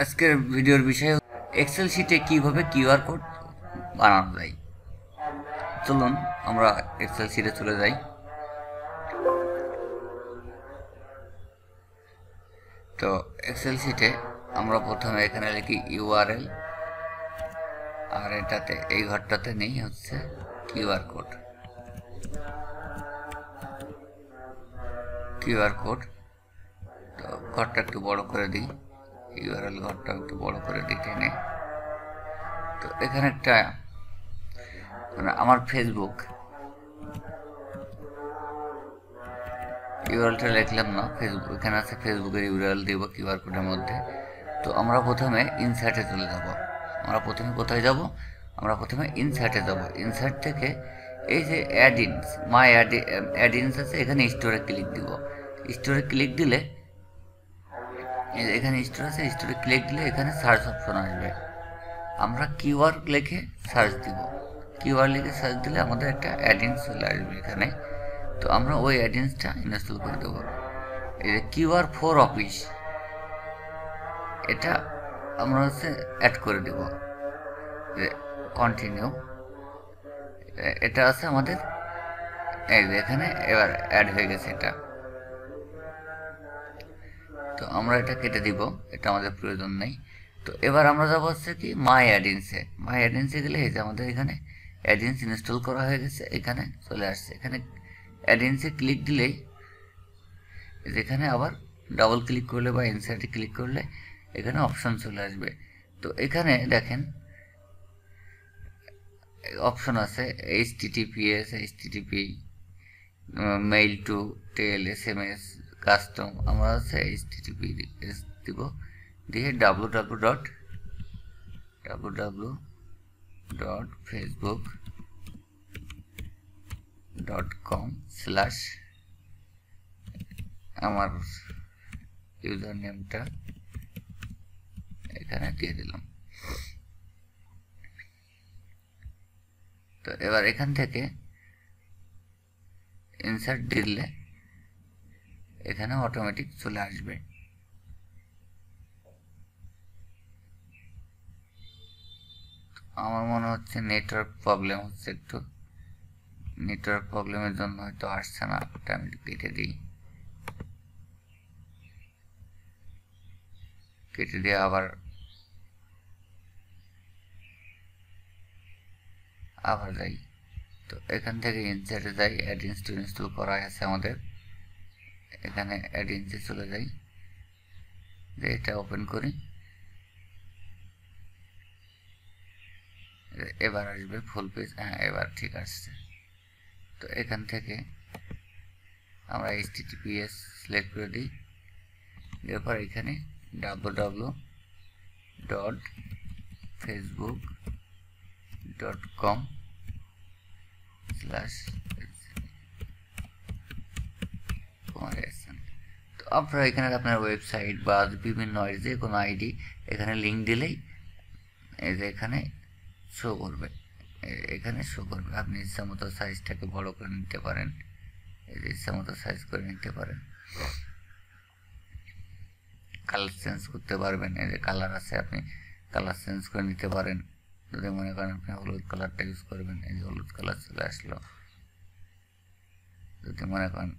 আজকের ভিডিওর বিষয় এক্সেল শিটে কিভাবে কিউআর কোড বানানো যায়। চলুন আমরা এক্সেল শিটে চলে যাই। তো এক্সেল শিটে আমরা প্রথমে এখানে লিখি ইউআরএল, আর এটাতে এই ঘরটাতে নেই হচ্ছে কিউআর কোড। তো ঘরটা একটু বড় করে দিই, ইউআরএল ঘরটা একটু বড় করে দিই টেনে। তো এখানে একটা মানে আমার ফেসবুক ইউআরএলটা লিখলাম না, ফেসবুক এখানে আছে, ফেসবুকের ইউআরএল দিব কিউআর কোডের মধ্যে। তো আমরা প্রথমে ইনসার্টে চলে যাব। আমরা প্রথমে কোথায় যাব? আমরা প্রথমে ইনসার্টে যাব। ইনসার্ট থেকে এই যে অ্যাডিনস, মাই অ্যাডিনস আছে, এখানে স্টোরে ক্লিক দিব। স্টোরে ক্লিক দিলে এখানে স্টোর আছে, স্টোরে ক্লিক দিলে এখানে সার্চ অপশন আসবে। আমরা কিউআর লিখে সার্চ দিব। কিউআর লিখে সার্চ দিলে আমাদের একটা অ্যাডিনস চলে আসবে এখানে। তো আমরা ওই অ্যাডিনসটা ইনস্টল করে দেবো। এই যে কিউআর ফর অফিস, এটা আমরা হচ্ছে অ্যাড করে দেব। কন্টিনিউ, এটা আছে আমাদের এই যে এখানে এবার অ্যাড হয়ে গেছে এটা। তো আমরা এটা কেটে দিব, এটা আমাদের প্রয়োজন নেই। তো এবার আমরা যাবো হচ্ছে কি মাই অ্যাডিনসে। মাই অ্যাডিনসে গেলে এই যে আমাদের এখানে অ্যাডিনস ইনস্টল করা হয়ে গেছে, এখানে চলে আসছে। এখানে অ্যাডিনসে ক্লিক দিলেই এখানে আবার ডাবল ক্লিক করলে বা ইনসার্টে ক্লিক করলে এখানে অপশন চলে আসবে। তো এখানে দেখেন অপশন আছে HTTPS, HTTP, mailto tel, SMS, custom. আমরা হচ্ছে HTTPS দিব, দিয়ে www.facebook.com/ আমার ইউজার নেমটা এখানে দিয়ে দিলাম। তো এবার এখান থেকে ইনসার্ট দিলে এখানে অটোমেটিক চলে আসবে। আমার মনে হচ্ছে নেটওয়ার্ক প্রবলেম হচ্ছে, একটু নেটওয়ার্ক প্রবলেমের জন্য হয়তো আসছে না। এটা আমি কেটে দিই, কেটে দিয়ে আবার যাই। তো এখান থেকে ইনসার্টে যাই, অ্যাডিনস টু ইনস্টল করা আছে আমাদের, এখানে অ্যাডিনসে চলে যাই, যে এটা ওপেন করি। এবার আসবে ফুল পেজ, হ্যাঁ এবার ঠিক আসছে। তো এখান থেকে আমরা HTTPS সিলেক্ট করে দিই, এরপর এখানে www.facebook.com/kumarsn। তো আপনারা এখানে আপনার ওয়েবসাইট বা বিভিন্ন যে কোনো আইডি এখানে লিঙ্ক দিলেই এই যে এখানে শো করবে, আপনি ইচ্ছা মতো সাইজটাকে বড় করে নিতে পারেন, এই যে ইচ্ছা মতো সাইজ করে নিতে পারেন। কালার চেঞ্জ করতে পারবেন, এই যে কালার আছে, আপনি কালার চেঞ্জ করে নিতে পারেন। যদি মনে করেন আপনি হলুদ কালারটা ইউজ করবেন, এই যে হলুদ কালার চলে আসলো। যদি মনে করেন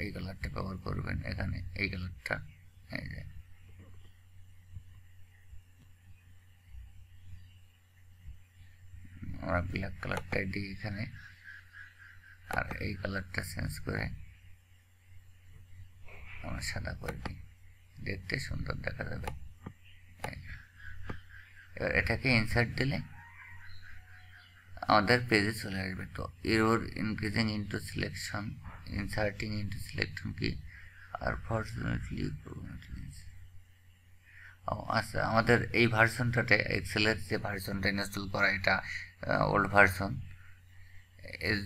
এই কালারটা ব্যবহার করবেন, এখানে এই কালারটা, এই যে আমরা ব্ল্যাক কালারটাই দিই এখানে, আর এই কালারটা চেঞ্জ করে আমরা সাদা করে দিই, দেখতে সুন্দর দেখা যাবে। এবার এটাকে ইনসার্ট দিলে আমাদের পেজে চলে আসবে। তো error increasing into selection, inserting into selection কি আনফরচুনেটলি। আচ্ছা, আমাদের এই ভার্সনটাতে এক্সেলের যে ভার্সনটা ইনস্টল করা, এটা ওল্ড ভার্সন,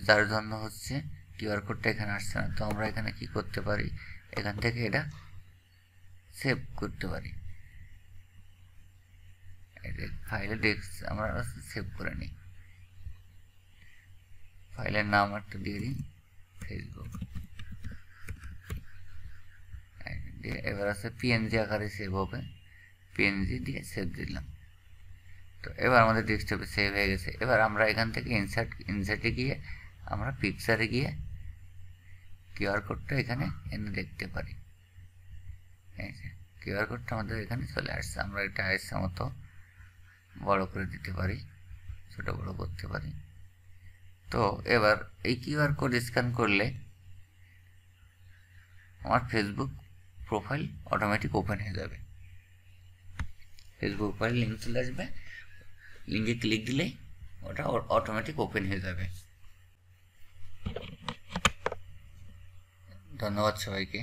যার জন্য হচ্ছে কিউআর কোডটা এখানে আসছে না। তো আমরা এখানে কি করতে পারি, এখান থেকে এটা সেভ করতে পারি। ফাইলে আমরা সেভ করে নিই, ফাইলের নাম একটা দিয়ে দিই ফেসবুক, দিয়ে এবার আছে PNG আকারে সেভ হবে। পিএনজি দিয়ে সেভ দিলাম। তো এবার আমাদের ডেস্কটপে সেভ হয়ে গেছে। এবার আমরা এখান থেকে ইনসার্টে গিয়ে আমরা পিকচারে গিয়ে কিউআর কোডটা এখানে এনে দেখতে পারি। এই যে কিউআর কোডটা আমাদের এখানে চলে আসছে। আমরা এটা ইচ্ছা মতো বড় করে দিতে পারি, ছোট বড় করতে পারি। তো এবার এই কিউআর কোড স্ক্যান করলে আমার ফেসবুক প্রোফাইল অটোমেটিক ওপেন হয়ে যাবে। ফেসবুক প্রোফাইল লিঙ্ক চলে আসবে, লিঙ্কে ক্লিক দিলেই ওটা অটোমেটিক ওপেন হয়ে যাবে। ধন্যবাদ সবাইকে।